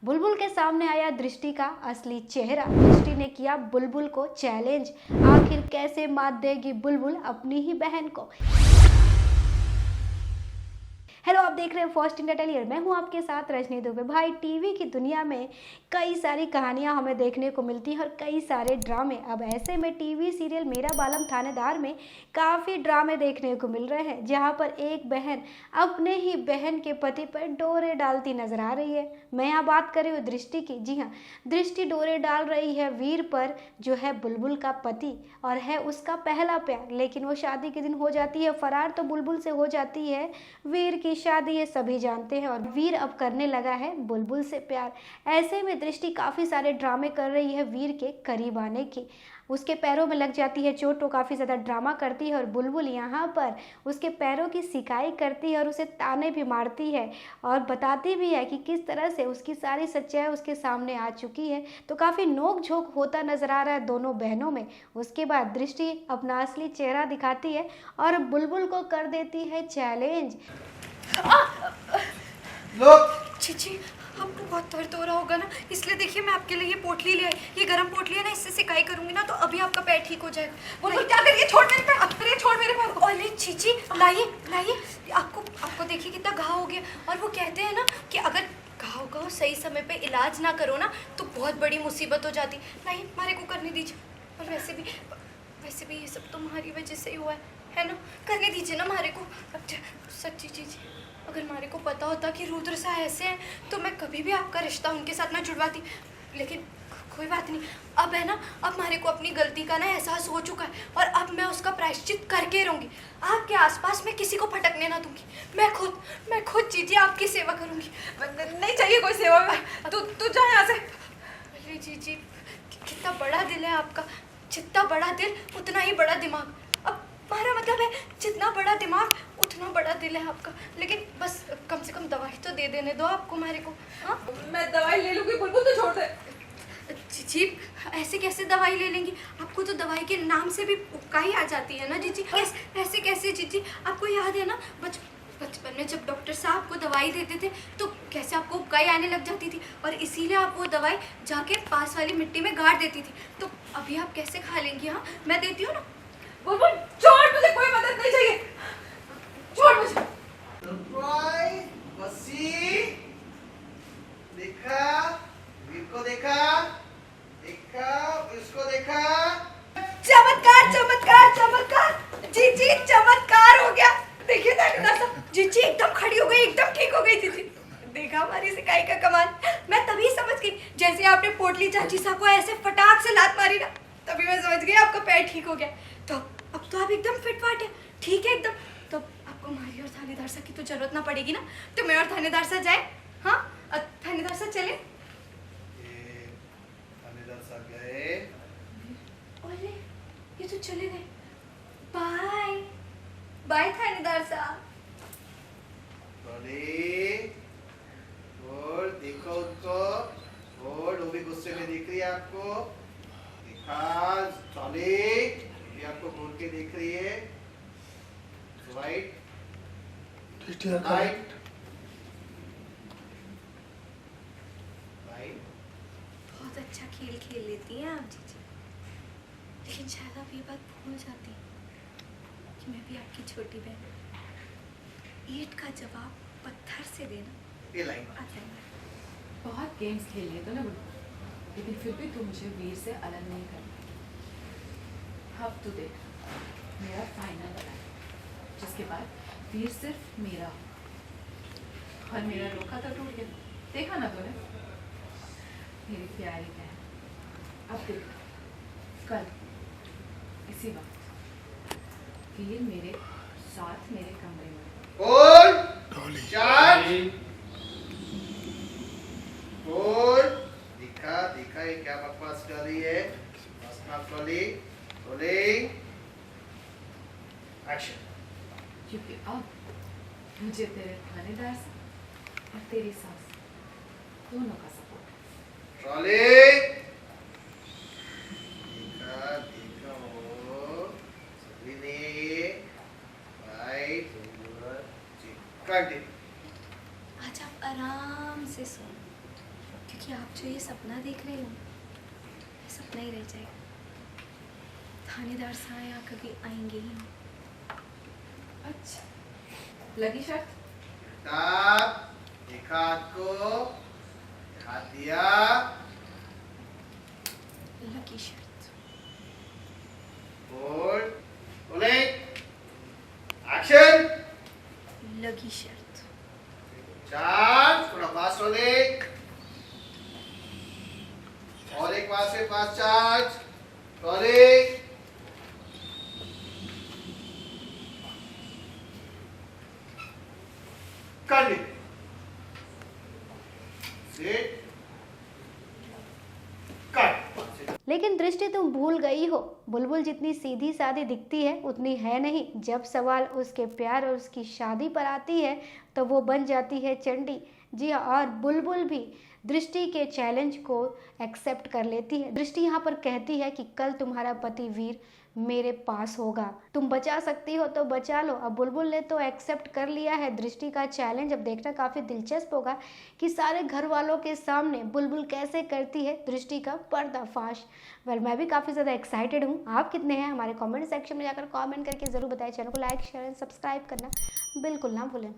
बुलबुल के सामने आया दृष्टि का असली चेहरा। दृष्टि ने किया बुलबुल को चैलेंज। आखिर कैसे मात देगी बुलबुल अपनी ही बहन को। हेलो, आप देख रहे हैं फर्स्ट इंडिया टेलियर। मैं हूं आपके साथ रजनी दुबे। भाई, टीवी की दुनिया में कई सारी कहानियां हमें देखने को मिलती हैं और कई सारे ड्रामे। अब ऐसे में टीवी सीरियल मेरा बालम थानेदार में काफ़ी ड्रामे देखने को मिल रहे हैं, जहां पर एक बहन अपने ही बहन के पति पर डोरे डालती नजर आ रही है। मैं यहाँ बात कर रही हूँ दृष्टि की। जी हाँ, दृष्टि डोरे डाल रही है वीर पर, जो है बुलबुल का पति और है उसका पहला प्यार। लेकिन वो शादी के दिन हो जाती है फरार, तो बुलबुल से हो जाती है वीर की शादी, ये सभी जानते हैं। और वीर अब करने लगा है बुलबुल से प्यार। ऐसे में दृष्टि काफ़ी सारे ड्रामे कर रही है वीर के करीब आने की। उसके पैरों में लग जाती है चोट, तो काफ़ी ज़्यादा ड्रामा करती है और बुलबुल यहाँ पर उसके पैरों की सिकाई करती है और उसे ताने भी मारती है और बताती भी है कि किस तरह से उसकी सारी सच्चाई उसके सामने आ चुकी है। तो काफ़ी नोक झोंक होता नजर आ रहा है दोनों बहनों में। उसके बाद दृष्टि अपना असली चेहरा दिखाती है और बुलबुल को कर देती है चैलेंज। लोग चीची, आपको बहुत दर्द हो रहा होगा ना, इसलिए देखिए मैं आपके लिए ये पोटली ले आई। ये गर्म पोटली है ना, इससे सिकाई करूंगी ना तो अभी आपका पैर ठीक हो जाएगा। बुलबुल क्या करिए, छोड़ मेरे पैर, अरे छोड़ मेरे पैर को। अरे चीची, लाइए लाइए, आपको देखिए कितना घाव हो गया। और वो कहते हैं ना कि अगर घाव का सही समय पे इलाज ना करो ना तो बहुत बड़ी मुसीबत हो जाती। लाइए, हमारे को करने दीजिए। और वैसे भी ये सब तुम्हारी वजह से ही हुआ है ना, करने दीजिए ना हमारे को। अब सच्ची चीज़, अगर हमारे को पता होता कि रुद्र सा ऐसे हैं तो मैं कभी भी आपका रिश्ता उनके साथ ना जुड़वाती। लेकिन कोई बात नहीं, अब है ना, अब हमारे को अपनी गलती का ना एहसास हो चुका है और अब मैं उसका प्रायश्चित करके रहूँगी। आपके आसपास मैं किसी को फटकने ना दूंगी। मैं खुद जीजी आपकी सेवा करूँगी। नहीं चाहिए कोई सेवा में, तू जा यहाँ से। अरे जीजी, कितना बड़ा दिल है आपका। जितना बड़ा दिल उतना ही बड़ा दिमाग। अब हमारा मतलब है जितना बड़ा दिमाग उतना बड़ा दिल है आपका। लेकिन बस कम से कम दवाई तो दे देने दो आपको हमारे को। हाँ, मैं दवाई ले लूंगी, बुलबुल तो छोड़ दे। जीजी, ऐसे कैसे दवाई ले लेंगी? आपको तो दवाई के नाम से भी उबकाई आ जाती है ना जीजी। ऐसे कैसे जीजी? आपको याद है ना बचपन में जब डॉक्टर साहब को दवाई देते थे तो कैसे आपको उबकाई आने लग जाती थी और इसीलिए आप वो दवाई जाके पास वाली मिट्टी में गाड़ देती थी। तो अभी आप कैसे खा लेंगी? हाँ, मैं देती हूँ ना। बुलबुल छोड़, मुझे कोई मदद नहीं चाहिए, छोड़ मुझे। वसी देखा, वीर को देखा, इसको देखा। चमत्कार चमत्कार चमत्कार, जीजी चमत्कार हो गया। देखिए थानेदार साहब, जीजी एकदम खड़ी हो गई, एकदम ठीक हो गई जीजी। देखा हमारी सिकाई का कमाल। मैं तभी समझ गई, जैसे आपने पोटली चाची साहब को ऐसे फटाक से लात मारी ना, तभी मैं समझ गई आपका पैर ठीक हो गया। तो अब तो आप एकदम फिट फाट है, ठीक है एकदम। तो आपको हमारी और थानेदार साहब की तो जरूरत ना पड़ेगी ना। तो मैं और थानेदार साहब जाए? हाँ, थानेदार साहब चले। थानेदार साहब गए। अरे ये तो चले गए। बाय बाय थानेदार साहब। और देखो उनको, और वो भी गुस्से में देख रही है आपको। देखा चले, ये आपको घूर के देख रही है। Right right right. बहुत अच्छा खेल खेल लेती हैं आप जीजी। लेकिन शायद आप ये बात भूल जाती कि मैं भी आपकी छोटी बहन। ईंट का जवाब पत्थर से देना ये लाइन आता है। बहुत गेम्स खेल लिए तो ना बुलबुल, लेकिन फिर भी तू मुझे वीर से अलग नहीं करना। अब तू देख, मेरा फाइनल वाला है, जिसके बाद वीर सिर्फ मेरा और मेरा रोका था टूट गया। देखा ना तूने, मेरी प्यारी बहन। अब देख, कल इसी वक्त वीर मेरे साथ मेरे कमरे में। और दिखा दिखा ये क्या बकवास कर रही है। एक्शन। क्योंकि अब मुझे तेरे थानेदार से और तेरी सास दोनों का सपोर्ट है। देखा देखा वो सभी ने ये राइट आज आप आराम से सो, कि आप जो ये सपना देख रहे हो सपना ही रह जाएगा। थानेदार साहब यहाँ कभी आएंगे ही नहीं। अच्छा, लगी शर्त? साहब, एक हाथ को, हाथ दिया, लकी शर्त। और बोले, एक्शन। लगी शर्त। चार्ज, थोड़ा फास्ट बोले, और एक बार से fast charge, rolling. Continue. Sit. Cut. लेकिन दृष्टि तुम भूल गई हो, बुलबुल जितनी सीधी सादी दिखती है उतनी है नहीं। जब सवाल उसके प्यार और उसकी शादी पर आती है तो वो बन जाती है चंडी। जी हाँ, और बुलबुल भी दृष्टि के चैलेंज को एक्सेप्ट कर लेती है। दृष्टि यहाँ पर कहती है कि कल तुम्हारा पति वीर मेरे पास होगा, तुम बचा सकती हो तो बचा लो। अब बुलबुल ने तो एक्सेप्ट कर लिया है दृष्टि का चैलेंज। अब देखना काफ़ी दिलचस्प होगा कि सारे घर वालों के सामने बुलबुल कैसे करती है दृष्टि का पर्दाफाश। मैं भी काफ़ी ज़्यादा एक्साइटेड हूँ। आप कितने हैं हमारे कमेंट सेक्शन में जाकर कमेंट करके ज़रूर बताएं। चैनल को लाइक शेयर एंड सब्सक्राइब करना बिल्कुल ना भूलें।